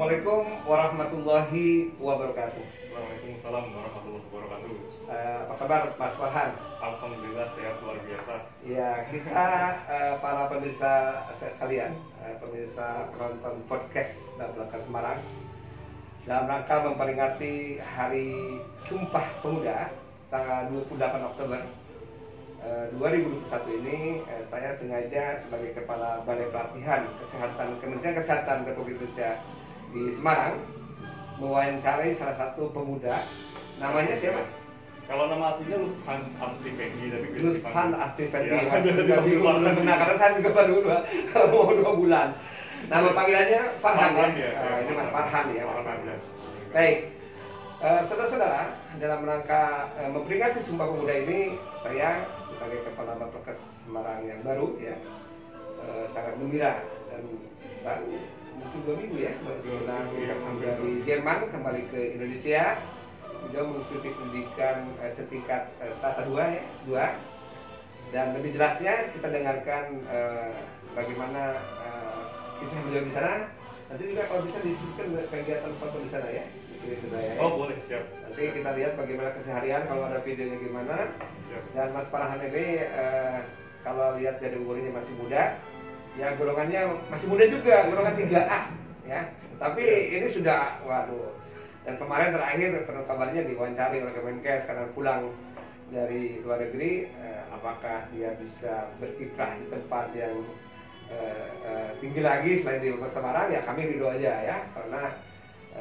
Assalamualaikum warahmatullahi wabarakatuh. Waalaikumsalam warahmatullahi wabarakatuh. Apa kabar Mas Farhan? Alhamdulillah sehat luar biasa. Ya, kita para pemirsa sekalian, pemirsa penonton podcast Bablakas Semarang, dalam rangka memperingati Hari Sumpah Pemuda tanggal 28 Oktober 2021 ini, saya sengaja sebagai Kepala Balai Pelatihan Kesehatan Kementerian Kesehatan Republik Indonesia di Semarang mewawancarai salah satu pemuda. Namanya siapa? Kalau nama aslinya Lufhans Astipendi, tapi Lufhans Astipendi. Ya, benar, karena saya juga baru mau 2 bulan. Nama panggilannya Farhan ya? Ini Mas Farhan ya. Mas Farhan. Baik. Saudara-saudara, dalam rangka memperingati Sumpah Pemuda ini, saya sebagai Kepala Bapelkes Semarang yang baru ya, sangat gembira dan baru mungkin 2 minggu ya pulang dari Jerman kembali ke Indonesia. Beliau mengikuti pendidikan setingkat strata 2 ya, S2. Dan lebih jelasnya kita dengarkan bagaimana kisah beliau di sana. Nanti juga kalau bisa disebutkan kegiatan foto di sana ya. Ke saya, ya. Oh boleh, siap. Nanti kita lihat bagaimana keseharian, kalau ada videonya gimana. Siap. Dan Mas Farhan ini kalau lihat dari umurnya masih muda, ya golongannya masih muda juga, golongan 3A ya. Tapi ini sudah waduh. Dan kemarin terakhir penuh kabarnya diwawancari oleh Kemenkes karena pulang dari luar negeri, apakah dia bisa berkiprah di tempat yang tinggi lagi selain di Semarang, ya kami ridho aja ya, karena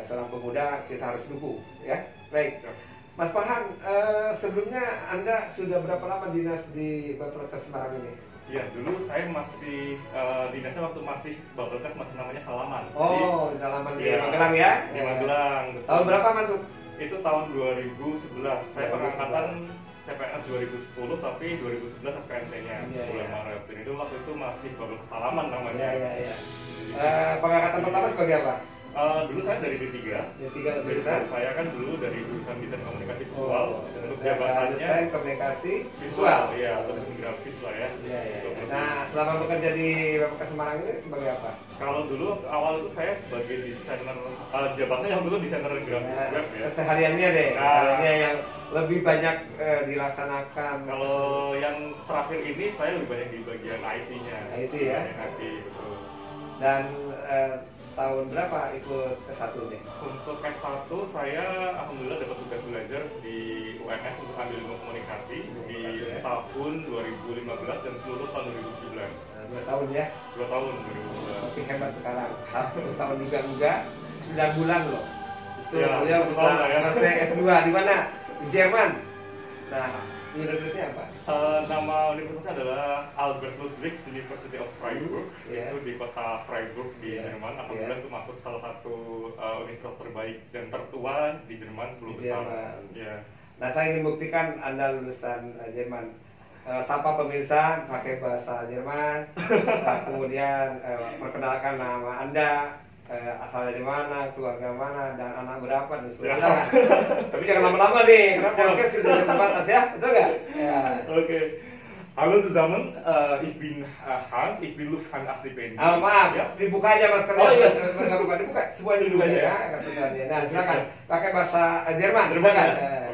seorang pemuda kita harus dukung ya. Baik, Mas Farhan, sebelumnya Anda sudah berapa lama dinas di Bapelkes Semarang ini? Ya, dulu saya masih dinasnya waktu masih Bapelkes masih namanya Salaman. Oh, di Salaman di Magelang ya? Di Magelang. Tahun berapa masuk? Itu tahun 2011. Saya pengangkatan CPNS 2010, tapi 2011 SPNT-nya bulan Maret. Dan itu waktu itu masih Bapelkes Salaman namanya. Iya. Pengangkatan pertama sebagai apa? Dulu saya dari D3. jurusan saya kan dulu dari jurusan desain komunikasi visual. Untuk jabatannya desain komunikasi visual. Iya, atau desain grafis lah ya. Iya. Nah, selama bekerja di Bapelkes Semarang ini sebagai apa? Kalau dulu awal itu saya sebagai desainer, jabatannya yang dulu desainer grafis web ya. Kesehariannya deh, kesehariannya yang lebih banyak dilaksanakan. Kalau yang terakhir ini saya lebih banyak di bagian IT-nya. IT ya. IT betul. Dan tahun berapa ikut S1 nih? Untuk S1 saya alhamdulillah dapat tugas belajar di UNS untuk ambil ilmu komunikasi di tahun 2015 dan seluruh tahun 2017. 2 tahun ya? 2 tahun 2015. Masih hebat sekarang. 1 tahun juga enggak, 9 bulan loh. Itu ya, beliau bisa selesai S2 di mana? Di Jerman. Nah, universitasnya apa? Nama universitasnya adalah Albert Ludwig University of Freiburg. Itu di kota Freiburg di Jerman. Alhamdulillah itu masuk salah satu universitas terbaik dan tertua di Jerman 10 besar. Yeah. Nah, saya ingin buktikan Anda lulusan Jerman. Sapa pemirsa pakai bahasa Jerman. Kemudian perkenalkan nama Anda, asal dari mana, keluarga mana, dan anak berapa, dan seterusnya. Tapi jangan lama-lama nih, karena podcast sudah terbatas ya, betul nggak? Ya. Oke. Halo zusammen, ich bin Hans, ich bin Lufhans Astipendi. Maaf, ya? Dibuka aja mas, karena nggak lupa dibuka, semuanya dulu aja ya. Nah, silakan pakai bahasa Jerman.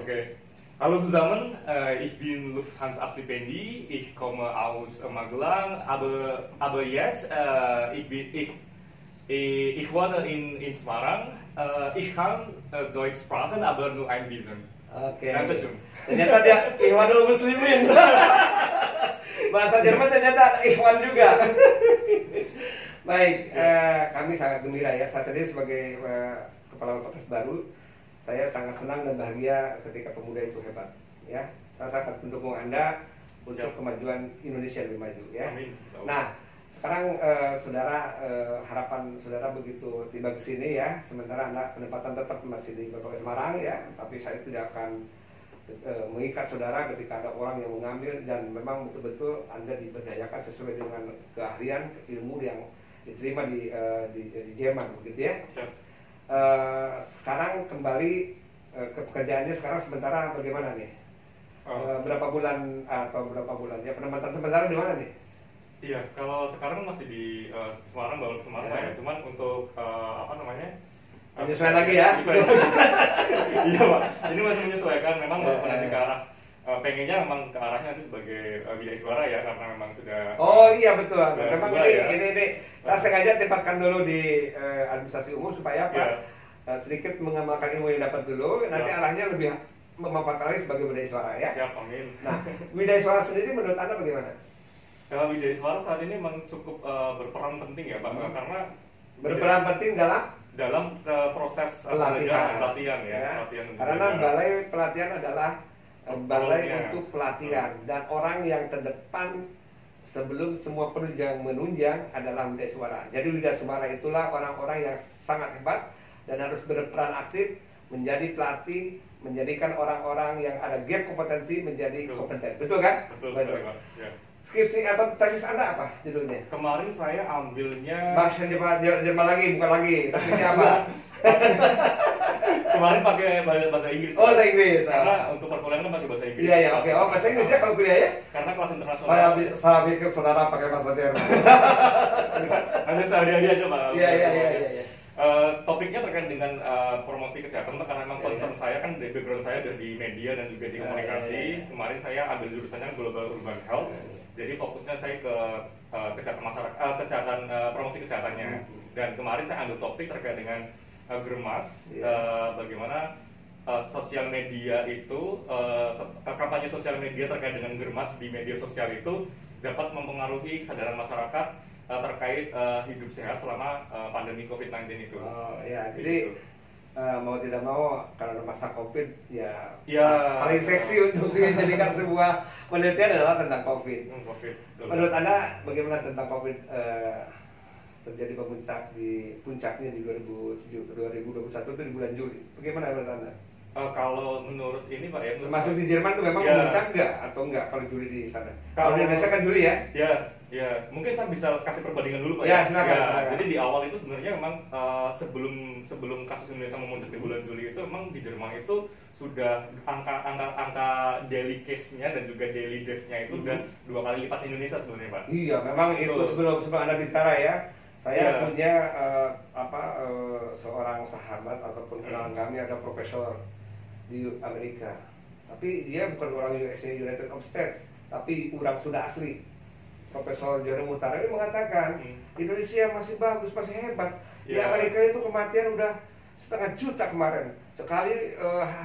Oke. Hallo zusammen, ich bin Lufhans Astipendi, ich komme aus Magelang, aber jetzt ich wohne in Semarang. Ich kann Deutsch sprechen, aber nur ein bisschen. Oke. Dankeschön. Ternyata dia Ikhwanul Muslimin. Bahasa Jerman ternyata Ikhwan juga. Baik, kami sangat gembira ya. Saya sendiri sebagai Kepala Bapelkes baru, saya sangat senang dan bahagia ketika pemuda itu hebat. Ya, saya sangat mendukung Anda untuk kemajuan Indonesia lebih maju. Ya. Amin. Nah. Sekarang saudara, harapan saudara begitu tiba ke sini ya, sementara Anda penempatan tetap masih di Bapelkes Semarang ya, tapi saya tidak akan mengikat saudara ketika ada orang yang mengambil dan memang betul-betul Anda diberdayakan sesuai dengan keahlian, ilmu yang diterima di Jerman, begitu ya. Sekarang kembali ke pekerjaannya sekarang sementara bagaimana nih? Berapa bulan ya penempatan sementara di mana nih? Iya, kalau sekarang masih di Semarang, Bapelkes Semarang ya. Cuman untuk Menyesuaikan lagi ya. Iya Pak, ini masih menyesuaikan, memang nanti ke arah pengennya memang ke arahnya nanti sebagai bidai suara ya, karena memang sudah oh iya betul, memang ya. ini saya sengaja tempatkan dulu di administrasi umum supaya Pak sedikit mengamalkan ilmu yang dapat dulu. Siap. Nanti arahnya lebih memanfaatkan lagi sebagai bidai suara ya. Siap, amin. Nah, bidai suara sendiri menurut Anda bagaimana? Bidai suara saat ini memang cukup berperan penting ya Pak, karena berperan penting dalam proses pelatihan ya. Karena balai pelatihan adalah balai untuk pelatihan dan orang yang terdepan sebelum semua penunjang menunjang adalah bidai suara. Jadi bidai suara itulah orang-orang yang sangat hebat dan harus berperan aktif menjadi pelatih, menjadikan orang-orang yang ada gap kompetensi menjadi kompeten. Betul kan? Betul sekali Pak. Ya. Skripsi atau tesis Anda apa judulnya? Kemarin saya ambilnya bahasa Jerman lagi, bukan lagi. Tesisnya apa? Kemarin pakai bahasa Inggris. Oh, bahasa Inggris. Karena untuk perkuliahan pakai bahasa Inggris. Iya, oke. Oh, bahasa Inggris ya kalau kuliah ya? Karena kelas internasional. Saya pikir saudara pakai bahasa Jerman. Hanya sehari-hari aja Pak. Iya. Topiknya terkait dengan promosi kesehatan Pak, karena memang concern saya kan background saya ada di media dan juga di komunikasi. Kemarin saya ambil jurusannya Global Urban Health. Jadi fokusnya saya ke kesehatan masyarakat, promosi kesehatannya. Dan kemarin saya ambil topik terkait dengan Germas, bagaimana sosial media itu, kampanye sosial media terkait dengan Germas di media sosial itu dapat mempengaruhi kesadaran masyarakat terkait hidup sehat selama pandemi COVID-19 itu. Oh ya, jadi mau tidak mau karena masa COVID ya paling seksi untuk dijadikan sebuah penelitian adalah tentang COVID. Menurut Anda bagaimana tentang COVID terjadi puncaknya di 2021 itu di bulan Juli? Bagaimana menurut Anda? Kalau menurut ini Pak ya, termasuk di Jerman itu memang puncak nggak atau nggak kalau Juli di sana? Kalau di Indonesia kan Juli ya? Ya, mungkin saya bisa kasih perbandingan dulu Pak ya. Silakan. Jadi di awal itu sebenarnya memang sebelum kasus Indonesia memuncak di bulan Juli itu memang di Jerman itu sudah angka daily case-nya dan juga daily death-nya itu udah 2 kali lipat Indonesia sebenarnya Pak. Iya, memang itu sebelum Anda bicara ya. Saya punya seorang sahabat ataupun kenalan kami ada profesor di Amerika, tapi dia bukan orang USA United States, tapi orang sudah asli. Profesor Jerome Utara ini mengatakan Indonesia masih bagus, masih hebat. Di Amerika itu kematian udah 1,5 juta kemarin. Sekali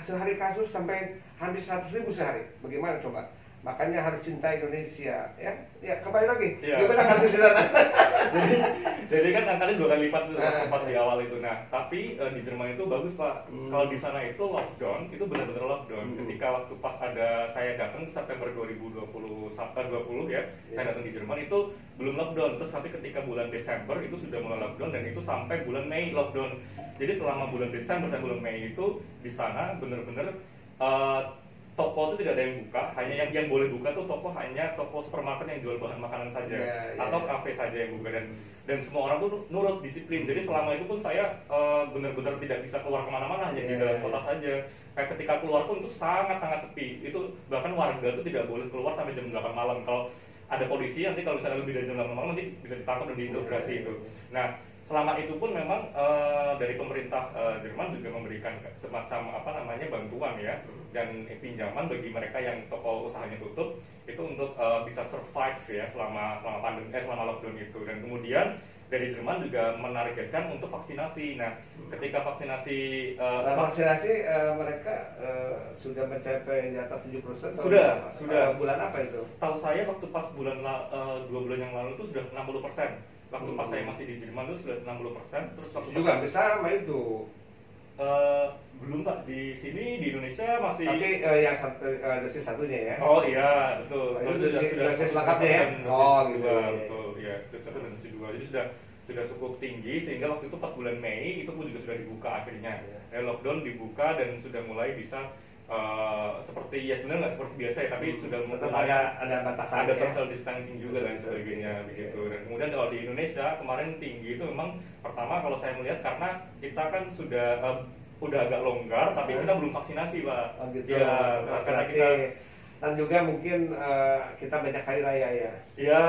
sehari kasus sampai hampir 100.000 sehari. Bagaimana coba? Makanya harus cinta Indonesia, ya. Ya kembali lagi. Gimana kasus di sana? jadi kan angkanya 2 kali lipat pas di awal itu. Nah, tapi di Jerman itu bagus Pak. Kalau di sana itu lockdown, itu benar-benar lockdown. Ketika waktu pas saya datang September 2020 ya, saya datang di Jerman itu belum lockdown. Terus tapi ketika bulan Desember itu sudah mulai lockdown dan itu sampai bulan Mei lockdown. Jadi selama bulan Desember dan bulan Mei itu di sana benar-benar toko itu tidak ada yang buka, hanya yang boleh buka tuh hanya toko supermarket yang jual bahan makanan saja, atau kafe saja yang buka, dan semua orang tuh nurut disiplin. Jadi selama itu pun saya benar-benar tidak bisa keluar kemana-mana, hanya di dalam kota saja. Kayak ketika keluar pun itu sangat-sangat sepi. Itu bahkan warga tuh tidak boleh keluar sampai jam 8 malam. Kalau ada polisi nanti kalau misalnya lebih dari jam 8 malam nanti bisa ditangkap dan diintegrasi itu. Nah, selama itu pun memang dari pemerintah Jerman juga memberikan semacam bantuan ya dan pinjaman bagi mereka yang toko usahanya tutup itu untuk bisa survive ya selama lockdown itu. Dan kemudian dari Jerman juga menargetkan untuk vaksinasi. Nah, ketika vaksinasi mereka sudah mencapai di atas 70%. Sudah. Bulan apa itu? Tahu saya waktu pas 2 bulan yang lalu itu sudah 60%. Waktu pas saya masih di Jerman itu sudah 60%. Terus waktu juga bisa sama itu. Belum Pak, di sini di Indonesia masih. Tapi yang dosis satunya ya. Oh iya, betul. Dosis lengkapnya ya. Oh gitu. Betul. Ya, dosis 1 dan dosis 2. Jadi sudah cukup tinggi sehingga waktu itu pas bulan Mei itu pun juga sudah dibuka akhirnya. Lockdown dibuka dan sudah mulai bisa seperti sebenarnya nggak seperti biasa ya, tapi sudah mulai ada batasan, ada social distancing juga dan sebagainya begitu. Dan kemudian kalau di Indonesia kemarin tinggi itu memang pertama kalau saya melihat karena kita kan udah agak longgar tapi kita belum vaksinasi Pak. Gitu. Ya, karena kita dan juga mungkin kita banyak hari raya ya. Iya.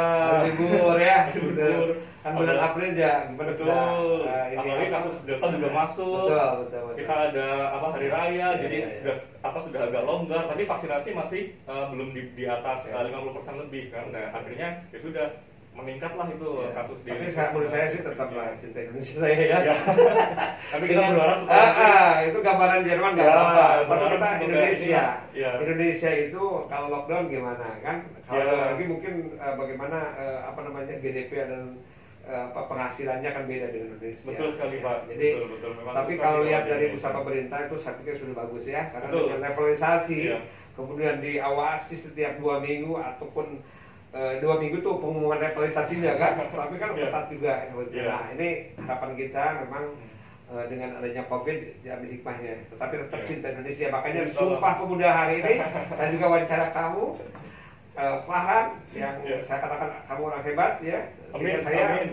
Libur ya. Libur. Kan bulan April ya, gimana betul. sudah Apalagi kasus Delta juga masuk. Betul. Kita ada hari raya, jadi iya. sudah agak longgar, tapi vaksinasi masih belum di atas 50% lebih kan. Nah, akhirnya ya sudah meningkatlah itu kasus di tapi Indonesia. menurut saya sih tetaplah cinta Indonesia saya ya. Tapi kita berharap supaya itu gambaran Jerman nggak apa-apa. Tapi kita Indonesia. Indonesia itu kalau lockdown gimana kan? Kalau lagi mungkin bagaimana GDP dan penghasilannya kan beda dengan Indonesia. Betul sekali Pak. Jadi betul. Tapi kalau lihat dari usaha pemerintah itu saya pikir sudah bagus ya, karena dengan levelisasi, kemudian diawasi setiap 2 minggu ataupun 2 minggu tuh pengumuman levelisasinya kan, tapi kan ketat juga. Nah ini harapan kita memang dengan adanya COVID diambil hikmahnya, tetapi tetap cinta Indonesia. Makanya Sumpah Pemuda hari ini saya juga wawancara kamu, Farhan, yang saya katakan kamu orang hebat ya. Sehingga saya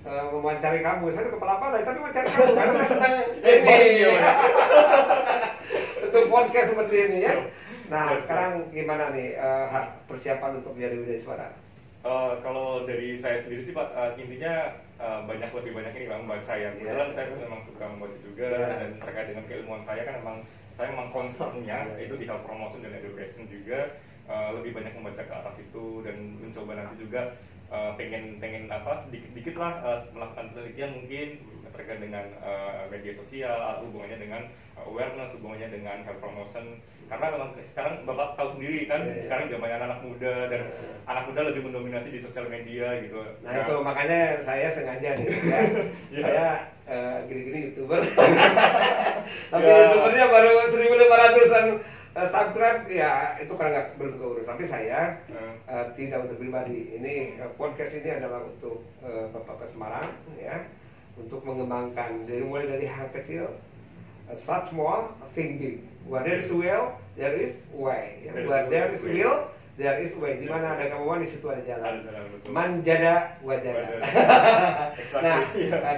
mewawancari kamu, saya itu kepala pandai tapi wawancara kamu karena saya senang ini untuk podcast seperti ini ya. Nah, sekarang gimana nih persiapan untuk menjadi Widaiswara? Kalau dari saya sendiri sih Pak, intinya lebih banyak ini Bang membaca ya. Kebetulan saya memang suka membaca juga dan terkait dengan keilmuan saya kan saya memang concernnya itu di health promotion dan education juga, lebih banyak membaca ke atas itu dan mencoba nanti juga pengen sedikit lah melakukan penelitian mungkin terkait dengan media sosial, hubungannya dengan awareness, hubungannya dengan health promotion. Karena memang sekarang Bapak tahu sendiri kan, sekarang zamannya anak muda dan anak muda lebih mendominasi di sosial media gitu. Nah itu makanya saya sengaja nih ya. Saya gini-gini YouTuber. Tapi YouTubernya baru 1.500-an subscribe ya, itu karena belum keurus. Tapi saya tidak untuk pribadi. Ini podcast ini adalah untuk Bapak ke Semarang ya, untuk mengembangkan mulai dari hal kecil. Start small, think big. Where there is will, there is way. Where there is will, there is way. Di mana ada kemauan, di situ ada jalan. Manjada wajada. Nah,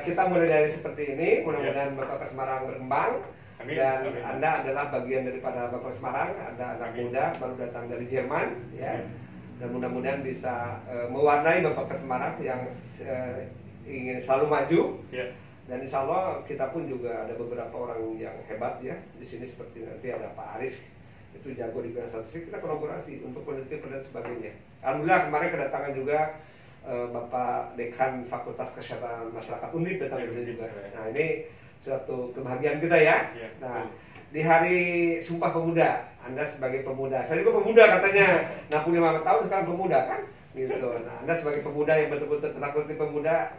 kita mulai dari seperti ini. Mudah-mudahan Bapak ke Semarang berkembang. Dan Anda adalah bagian daripada Bapak Semarang. Anda anak muda baru datang dari Jerman, ya. Dan mudah-mudahan bisa mewarnai Bapak ke Semarang yang ingin selalu maju. Dan insya Allah kita pun juga ada beberapa orang yang hebat ya di sini, seperti nanti ada Pak Aris, itu jago di bidang statistik, kita kolaborasi untuk penelitian dan sebagainya. Alhamdulillah kemarin kedatangan juga Bapak Dekan Fakultas Kesehatan Masyarakat Undip datang ke sini juga. Nah ini suatu kebahagiaan kita ya. Nah di hari Sumpah Pemuda, Anda sebagai pemuda, saya juga pemuda katanya, 65 tahun sekarang pemuda kan, gitu. Nah Anda sebagai pemuda yang betul-betul terlaku pemuda.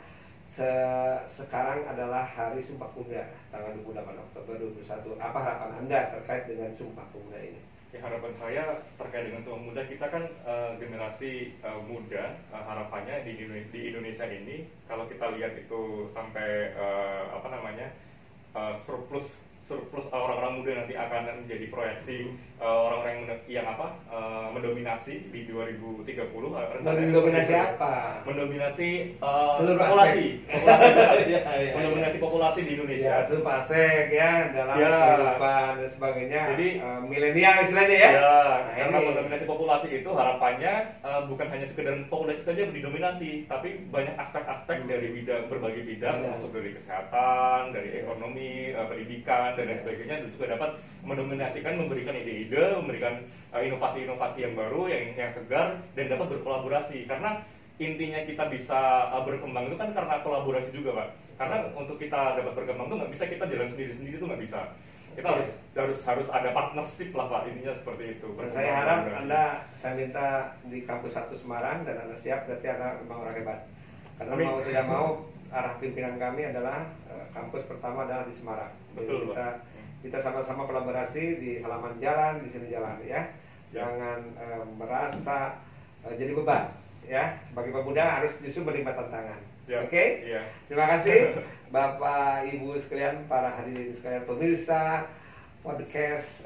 Sekarang adalah hari Sumpah Pemuda tanggal 28 Oktober 2021. Apa harapan Anda terkait dengan Sumpah Pemuda ini? Ya, harapan saya terkait dengan Sumpah Pemuda, kita kan generasi muda, harapannya di Indonesia ini kalau kita lihat itu sampai surplus orang-orang muda nanti akan menjadi proyeksi orang-orang yang mendominasi di 2030. Mendominasi apa? Mendominasi seluruh populasi. Mendominasi populasi di Indonesia. Ya, Supasek ya dalam kehidupan dan sebagainya. Jadi milenial istilahnya ya. Karena mendominasi populasi itu harapannya bukan hanya sekedar populasi saja didominasi, tapi banyak aspek-aspek dari berbagai bidang, masuk dari kesehatan, dari ekonomi, pendidikan dan lain sebagainya, dan juga dapat mendominasikan, memberikan ide-ide, memberikan inovasi-inovasi yang baru, yang segar, dan dapat berkolaborasi. Karena intinya kita bisa berkembang itu kan karena kolaborasi juga Pak. Karena untuk kita dapat berkembang itu nggak bisa kita jalan sendiri-sendiri, itu nggak bisa. Kita harus ada partnership lah Pak, intinya seperti itu. Saya harap saya minta di kampus 1 Semarang dan Anda siap, berarti Anda memang orang hebat. Karena mau tidak mau arah pimpinan kami adalah kampus pertama adalah di Semarang. Betul, kita sama-sama kolaborasi di halaman jalan, di sini jalan ya. Jangan merasa jadi beban ya. Sebagai pemuda harus justru menerima tantangan. Oke? Terima kasih Bapak Ibu sekalian, para hadirin sekalian, pemirsa podcast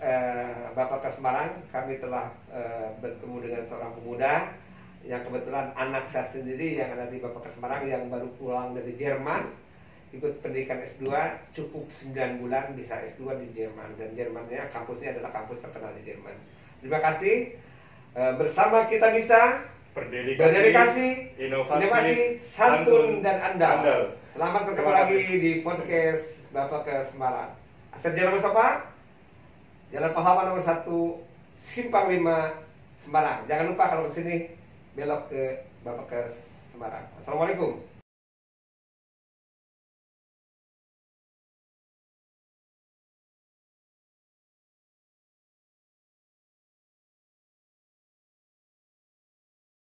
Bapak ke Semarang. Kami telah bertemu dengan seorang pemuda yang kebetulan anak saya sendiri yang ada di Bapak ke Semarang, yang baru pulang dari Jerman, ikut pendidikan S2, cukup 9 bulan bisa S2 di Jerman, dan Jermannya kampusnya adalah kampus terkenal di Jerman. Terima kasih. Bersama kita bisa, berdedikasi, inovasi, santun, dan andal. Selamat bertemu lagi di podcast Bapak ke Semarang. Asep Jalan Mustafa, Jalan Pahlawan nomor 1, Simpang 5, Semarang. Jangan lupa kalau kesini belok ke Bapak ke Semarang. Assalamualaikum.